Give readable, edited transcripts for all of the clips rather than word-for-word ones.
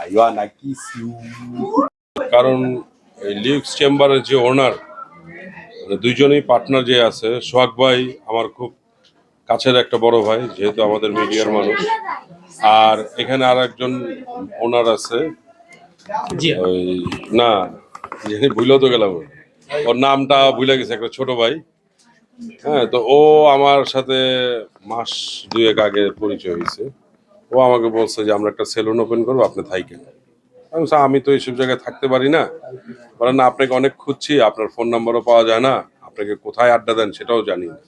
I wanna kiss you. কারণ এই লিউক্স চেম্বারের যে ওনার দুইজনই পার্টনার যে আছে, সোহাগ ভাই আমার খুব কাছের একটা বড় ভাই, যেহেতু আমাদের মিডিয়ার মানুষ। আর এখানে আর একজন ওনার আছে, ওই না ভুলেও তো গেলাম, ওর নামটা ভুলে গেছে, একটা ছোট ভাই। হ্যাঁ, তো ও আমার সাথে মাস দুয়েক আগে পরিচয় হয়েছে। ও আমাকে বলছে যে আমরা একটা সেলুন ওপেন করবো, আপনি থাইকেন। আমি তো এইসব জায়গায় থাকতে পারি না। বলেন না, আপনাকে অনেক খুঁজছি, আপনার ফোন নাম্বারও পাওয়া যায় না, আপনাকে কোথায় আড্ডা দেন সেটাও জানি না।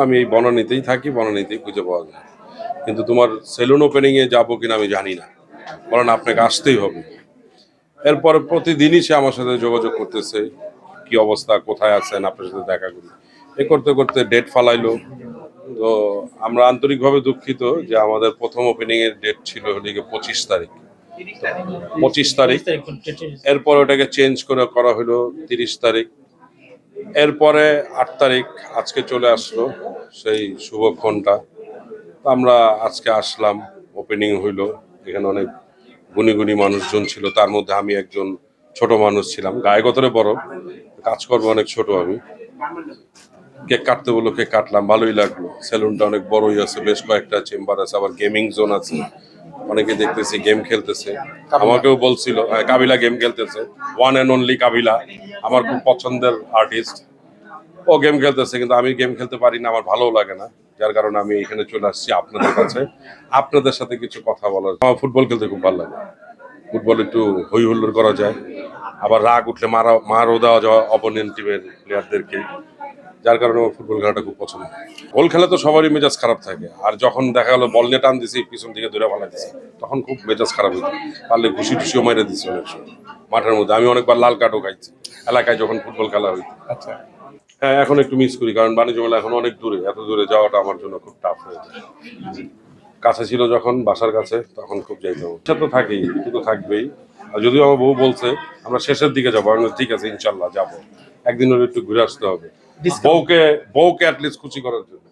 আমি এই বনানীতেই থাকি, বনানীতেই খুঁজে পাওয়া যায়, কিন্তু তোমার সেলুন ওপেনিং এ যাবো কিনা আমি জানি না। বলেন আপনাকে আসতেই হবে। এরপরে প্রতিদিনই সে আমার সাথে যোগাযোগ করতেছে, কি অবস্থা, কোথায় আছেন, আপনার সাথে দেখা করি। এ করতে করতে ডেট ফালাইলো। তো আমরা আন্তরিকভাবে দুঃখিত যে আমাদের প্রথম ওপেনিং এর ডেট ছিল হলিকে 25 তারিখ। 25 তারিখ, এরপর ওটাকে চেঞ্জ করা হলো 30 তারিখ। এরপরে 8 তারিখ আজকে চলে আসলো সেই শুভক্ষণটা। আমরা আজকে আসলাম, ওপেনিং হইলো। এখানে অনেক গুণী গুণী মানুষজন ছিল, তার মধ্যে আমি একজন ছোট মানুষ ছিলাম, গায়ে গতরে বড়, কাজকর্ম অনেক ছোট। আমি কেক কাটতে বললো, কেক কাটলাম, ভালোই লাগলো। সেলুনটা অনেক বড়ই আছে, বেশ কয়েকটা চেম্বার আছে, আবার গেমিং জোন আছে। অনেকে দেখতেছি গেম খেলতেছে, আমাকেও বলছিল কাবিলা গেম খেলতেছে, ওয়ান অ্যান্ড অনলি কাবিলা, আমার খুব পছন্দের আর্টিস্ট। ও গেম খেলতেছে, কিন্তু আমি গেম খেলতে পারি না, আমার ভালোও লাগে না। যার কারণে আমি এখানে চলে আসছি আপনাদের কাছে, আপনাদের সাথে কিছু কথা বলার। আমার ফুটবল খেলতে খুব ভালো লাগে। ফুটবল একটু হই হুল্লোড় করা যায়, আবার রাগ উঠলে মারও দেওয়া যায় অপোনেন্ট টিমের প্লেয়ারদেরকে। যার কারণে আমার ফুটবল খেলাটা খুব পছন্দ। গোল খেলা তো সবারই মেজাজ খারাপ থাকে, আর যখন দেখা গেলো বল নিয়ে টান দিছি, পিছন থেকে ধরে ফেলা দিছি, তখন খুব মেজাজ খারাপ হইতো। পারলে ঘুষি টুসিও মেরে দিছি অনেক সময় মাঠের মধ্যে। আমি অনেকবার লাল কার্ডও খাইছি এলাকায় যখন ফুটবল খেলা হইতো। আচ্ছা, হ্যাঁ, এখন একটু মিস করি, কারণ বাণিজ্য মেলা এখন অনেক দূরে, এত দূরে যাওয়াটা আমার জন্য খুব টাফ হয়ে যায়। কাছে ছিল যখন, বাসার কাছে, তখন খুব যাইতাম। ইচ্ছা তো থাকেই, একটু তো থাকবেই। আর যদিও আমার বউ বলছে আমরা শেষের দিকে যাবো, আমি ঠিক আছে ইনশাল্লাহ যাবো, একদিন হলে একটু ঘুরে আসতে হবে, বউকে অ্যাটলিস্ট খুশি করার জন্য।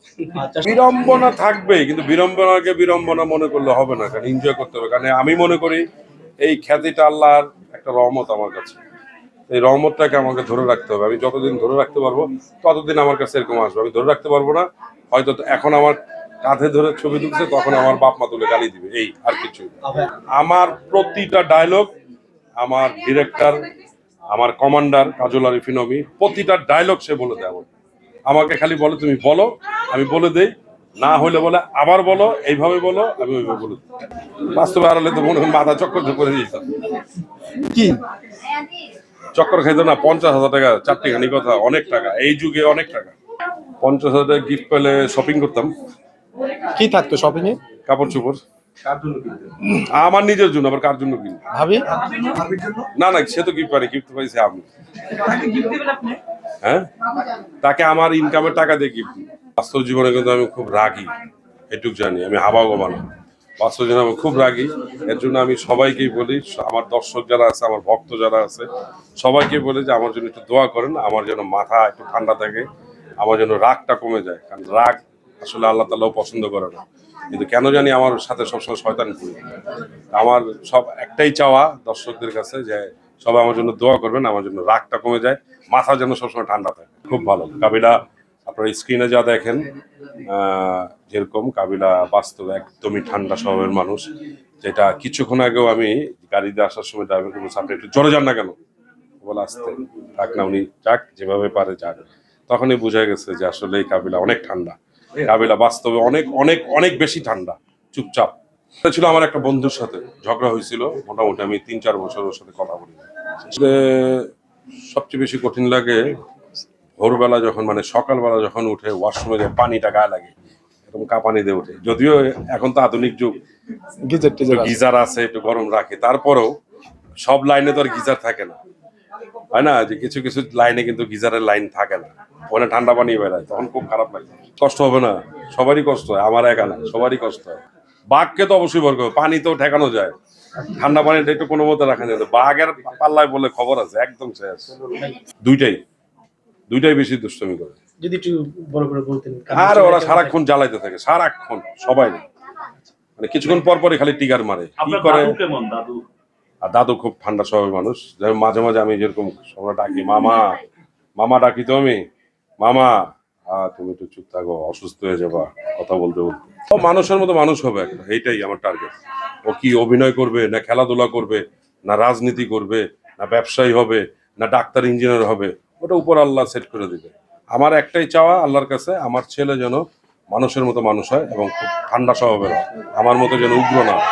বিড়ম্বনা থাকবেই, কিন্তু বিড়ম্বনাকে বিড়ম্বনা মনে করলে হবে না, কারণ এনজয় করতে হবে। কারণ আমি মনে করি এই খ্যাতিটা আল্লাহর একটা রহমত আমার কাছে। এই রহমতটাকে আমাকে ধরে রাখতে হবে। আমি যতদিন ধরে রাখতে পারবো ততদিন আমার কাছে এরকম আসবে। আমি ধরে রাখতে পারবো না, হয়তো এখন আমার কাঁধে ধরে ছবি তুলছে, তখন আমার বাপ মা তুলে গালি দিবে, এই আর কিছু। আমার প্রতিটা ডায়লগ, আমার ডিরেক্টর, আমার কমান্ডার কাজল আরিফিন নবী, প্রতিটা ডায়লগ সে বলে দেয় আমাকে। খালি বলে তুমি বলো, আমি বলে দেই, না হইলে বলে আবার বলো, এইভাবে বলো, আমি ওইভাবে বলে দিই। বাস্তবে আড়ালে তো মনে হয় মাথা চক্কর করে দিতাম। কি চক্কর খাইতো না? 50,000 টাকা চারটিখানি কথা, অনেক টাকা, এই যুগে অনেক টাকা। 50,000 টাকা গিফট পেলে শপিং করতাম। কি থাকতো শপিং এ? কাপড় চোপড় আমার নিজের জন্য, আবার কার জন্য কিনবো? ভাবি না না, সে তো গিফট পাই, গিফট পাইছে আমি। হ্যাঁ, তাকে আমার ইনকামের টাকা দিয়ে গিফট। বাস্তব জীবনে কিন্তু আমি খুব রাগী, এটুক জানি। আমি হাবাগোবা না, বাস্তব জীবনে আমি খুব রাগী। এর জন্য আমি সবাইকেই বলি, আমার দর্শক যারা আছে, আমার ভক্ত যারা আছে, সবাইকে বলি যে আমার জন্য একটু দোয়া করেন, আমার যেন মাথা একটু ঠান্ডা থাকে, আমার জন্য রাগটা কমে যায়। কারণ রাগ আসলে আল্লাহ তাআলাও পছন্দ করে না, কিন্তু কেন জানি আমার সাথে সবসময় শয়তান করি। আমার সব একটাই চাওয়া দর্শকদের কাছে, যে সবাই আমার জন্য দোয়া করবেন, আমার জন্য রাগটা কমে যায়, মাথা যেন সবসময় ঠান্ডা থাকে। খুব ভালো কাবিলা, আপনার স্ক্রিনে যা দেখেন যেরকম, কাবিলা বাস্তবে একদমই ঠান্ডা স্বভাবের মানুষ। যেটা কিছুক্ষণ আগেও আমি গাড়িতে আসার সময় ড্রাইভারকে বলছি, আপনি একটু জোরে যান না কেন? বলে আসতে থাক না, উনি যাক, যেভাবে পারে যাক। তখনই বোঝা গেছে যে আসলে এই কাবিলা অনেক ঠান্ডা। কাবিলা বাস্তবে অনেক অনেক অনেক বেশি ঠান্ডা, চুপচাপ। ছিল আমার একটা বন্ধুর সাথে ঝগড়া হয়েছিল, মোটামুটি আমি 3-4 বছর ওর সাথে কথা বলি। সবচেয়ে বেশি কঠিন লাগে ভোরবেলা যখন, মানে সকালবেলা যখন উঠে ওয়াশরুমে যায়, পানিটা গায়ে লাগে, এরকম কাঁপানি দিয়ে উঠে। যদিও এখন তো আধুনিক যুগ, গিজার আছে, একটু গরম রাখে, তারপরেও সব লাইনে তো আর গিজার থাকে না, হয় না? যে কিছু কিছু লাইনে কিন্তু গিজারের লাইন থাকে না, ওখানে ঠান্ডা পানি বেড়ায়, তখন খুব খারাপ লাগে। কষ্ট হবে না? সবারই কষ্ট হয়, আমার একা না, সবারই কষ্ট হয়। বাঘকে তো অবশ্যই ভয় করবে, পানি তো ঠেকানো যায়, ঠান্ডা পানিটা একটু কোনো মতো রাখা যায়। বাঘের পাল্লায় বলে খবর আছে, একদম শেষ। দুইটাই বেশি দুষ্টমি করে। যদি একটু বড় করে বলতেন। আর ওরা সারাক্ষণ জ্বালাইতে থাকে, সারাক্ষণ, সবাই। মানে কিছুক্ষণ পর পরে খালি টিগার মারে। কি করে? আর দাদু খুব ঠান্ডা স্বভাবের মানুষ, যেমন মাঝে মাঝে আমি যেরকম সবাই ডাকি মামা মামা ডাকি তো আমি মামা, তুমি একটু চুপ থাকো, অসুস্থ হয়ে যাবা কথা বলতে বলতে। ও মানুষের মতো মানুষ হবে একটা, এইটাই আমার টার্গেট। ও কি অভিনয় করবে, না খেলাধুলা করবে, না রাজনীতি করবে, না ব্যবসায়ী হবে, না ডাক্তার ইঞ্জিনিয়ার হবে, ওটা উপর আল্লাহ সেট করে দিবে। আমার একটাই চাওয়া আল্লাহর কাছে, আমার ছেলে যেন মানুষের মতো মানুষ হয় এবং খুব ঠান্ডা স্বভাবের হয়, আমার মতো যেন উগ্র না হয়।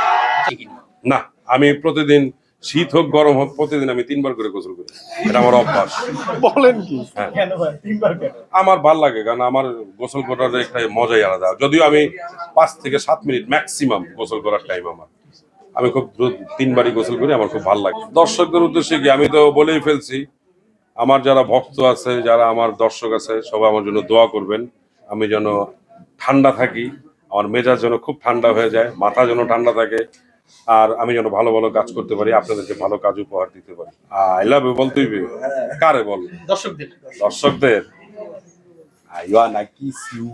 না, আমি প্রতিদিন শীত হোক গরম হোক প্রতিদিন আমি 3 বার করে গোসল করি, এটা আমার অভ্যাস। বলেন কি? হ্যাঁ, কেন ভাই 3 বার কেন? আমার ভাল লাগে, কারণ আমার গোসল করার একটা মজাই আলাদা। যদিও আমি 5 থেকে 7 মিনিট ম্যাক্সিমাম গোসল করার টাইম আমার, আমি খুব দ্রুত 3 বারই গোসল করি, আমার খুব ভালো লাগে। দর্শকদের উদ্দেশ্যে কি আমি তো বলেই ফেলছি, আমার যারা ভক্ত আছে, যারা আমার দর্শক আছে, সবাই আমার জন্য দোয়া করবেন, আমি যেন ঠান্ডা থাকি, আমার মেজাজ যেন খুব ঠান্ডা হয়ে যায়, মাথা যেন ঠান্ডা থাকে, আর আমি যেন ভালো ভালো কাজ করতে পারি, আপনাদেরকে ভালো কাজ উপহার দিতে পারি। আই লাভ ইউ বলতেই হবে। কারে বল? দর্শকদের দর্শকদের। I wanna kiss you.